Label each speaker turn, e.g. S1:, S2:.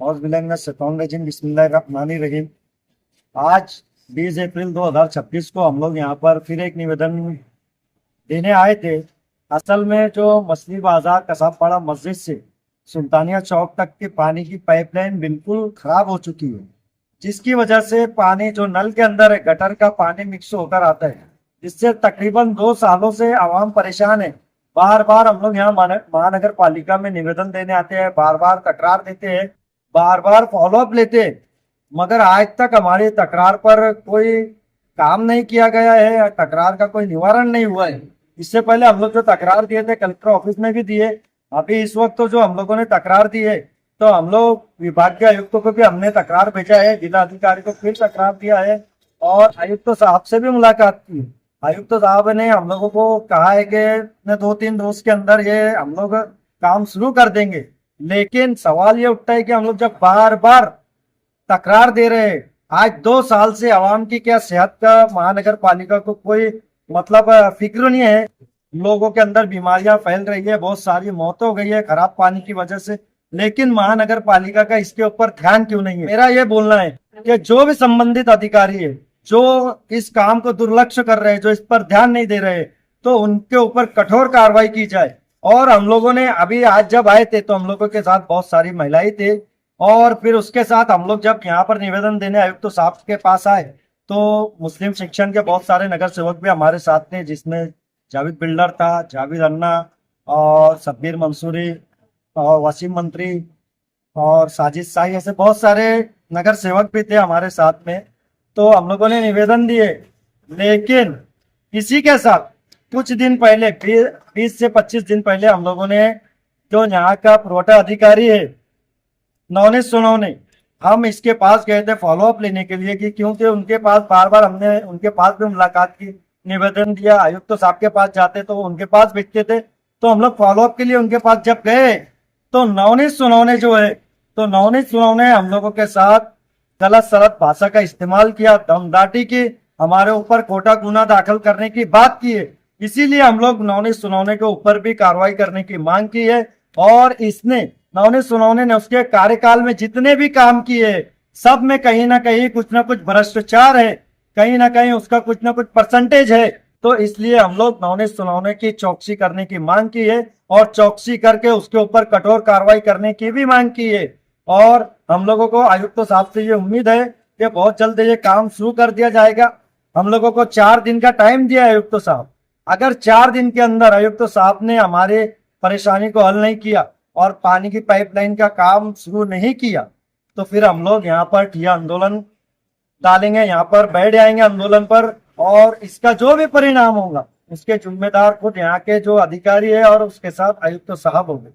S1: बिस्मिल्लाहिर्रहमानिर्रहीम। आज 20 अप्रैल 2026 को हम लोग यहाँ पर फिर एक निवेदन देने आए थे। असल में जो मछली बाजार कसाबपाड़ा मस्जिद से सुल्तानिया चौक तक के पानी की पाइपलाइन बिल्कुल खराब हो चुकी है, जिसकी वजह से पानी जो नल के अंदर है, गटर का पानी मिक्स होकर आता है, जिससे तकरीबन 2 सालों से आवाम परेशान है। बार बार हम लोग यहाँ महानगर पालिका में निवेदन देने आते हैं, बार बार तकरार देते हैं, बार बार फॉलोअप लेते हैं, मगर आज तक हमारी तकरार पर कोई काम नहीं किया गया है, तकरार का कोई निवारण नहीं हुआ है। इससे पहले हम लोग जो तकरार दिए थे कलेक्टर ऑफिस में भी दिए। अभी इस वक्त तो जो हम लोगों ने तकरार दी है, तो हम लोग विभाग के आयुक्तों को भी हमने तकरार भेजा है, जिला अधिकारी को फिर तकरार दिया है और आयुक्त साहब से भी मुलाकात की। आयुक्त साहब ने हम लोगों को कहा है कि 2-3 रोज के अंदर ये हम लोग काम शुरू कर देंगे। लेकिन सवाल ये उठता है कि हम लोग जब बार बार तकरार दे रहे हैं, आज 2 साल से आवाम की क्या सेहत का महानगर पालिका को कोई मतलब फिक्र नहीं है। लोगों के अंदर बीमारियां फैल रही है, बहुत सारी मौत हो गई है खराब पानी की वजह से, लेकिन महानगर पालिका का इसके ऊपर ध्यान क्यों नहीं है। मेरा ये बोलना है कि जो भी संबंधित अधिकारी है, जो इस काम को दुर्लक्ष्य कर रहे हैं, जो इस पर ध्यान नहीं दे रहे, तो उनके ऊपर कठोर कार्रवाई की जाए। और हम लोगों ने अभी आज जब आए थे तो हम लोगों के साथ बहुत सारी महिलाएं थे, और फिर उसके साथ हम लोग जब यहाँ पर निवेदन देने आयुक्त साहब के पास आए तो मुस्लिम सेक्शन के बहुत सारे नगर सेवक भी हमारे साथ थे, जिसमें जावेद बिल्डर था, जावेद अन्ना और शब्बीर मंसूरी और वसीम मंत्री और साजिद शाही, ऐसे बहुत सारे नगर सेवक भी थे हमारे साथ में। तो हम लोगों ने निवेदन दिए, लेकिन इसी के साथ कुछ दिन पहले 20 से 25 दिन पहले हम लोगों ने जो यहाँ का पुरवठा अधिकारी है नवनीत सोनवने, हम इसके पास गए थे फॉलोअप लेने के लिए कि क्योंकि उनके पास बार बार हमने उनके पास भी मुलाकात की, निवेदन दिया, आयुक्त तो साहब के पास जाते तो उनके पास भेजते थे। तो हम लोग फॉलोअप के लिए उनके पास जब गए तो नवनीत सोनवने जो है, तो नवनीत सोनवने हम लोगों के साथ गलत सलत भाषा का इस्तेमाल किया, दमदाटी की, हमारे ऊपर कोटा गुना दाखिल करने की बात की है। इसीलिए हम लोग नवनीत सोनवने के ऊपर भी कार्रवाई करने की मांग की है। और इसने नवनीत सोनवने ने उसके कार्यकाल में जितने भी काम किए सब में कहीं ना कहीं कुछ ना कुछ भ्रष्टाचार है, कहीं ना कहीं उसका कुछ ना कुछ परसेंटेज है। तो इसलिए हम लोग नवनीत सोनवने की चौकसी करने की मांग की है और चौकसी करके उसके ऊपर कठोर कार्रवाई करने की भी मांग की है। और हम लोगों को आयुक्त साहब से ये उम्मीद है कि बहुत जल्द ये काम शुरू कर दिया जाएगा। हम लोगों को 4 दिन का टाइम दिया है आयुक्त साहब। अगर 4 दिन के अंदर आयुक्त साहब ने हमारे परेशानी को हल नहीं किया और पानी की पाइपलाइन का काम शुरू नहीं किया, तो फिर हम लोग यहाँ पर ठिया आंदोलन डालेंगे, यहाँ पर बैठ जाएंगे आंदोलन पर, और इसका जो भी परिणाम होगा उसके जिम्मेदार खुद यहाँ के जो अधिकारी है और उसके साथ आयुक्त साहब होंगे।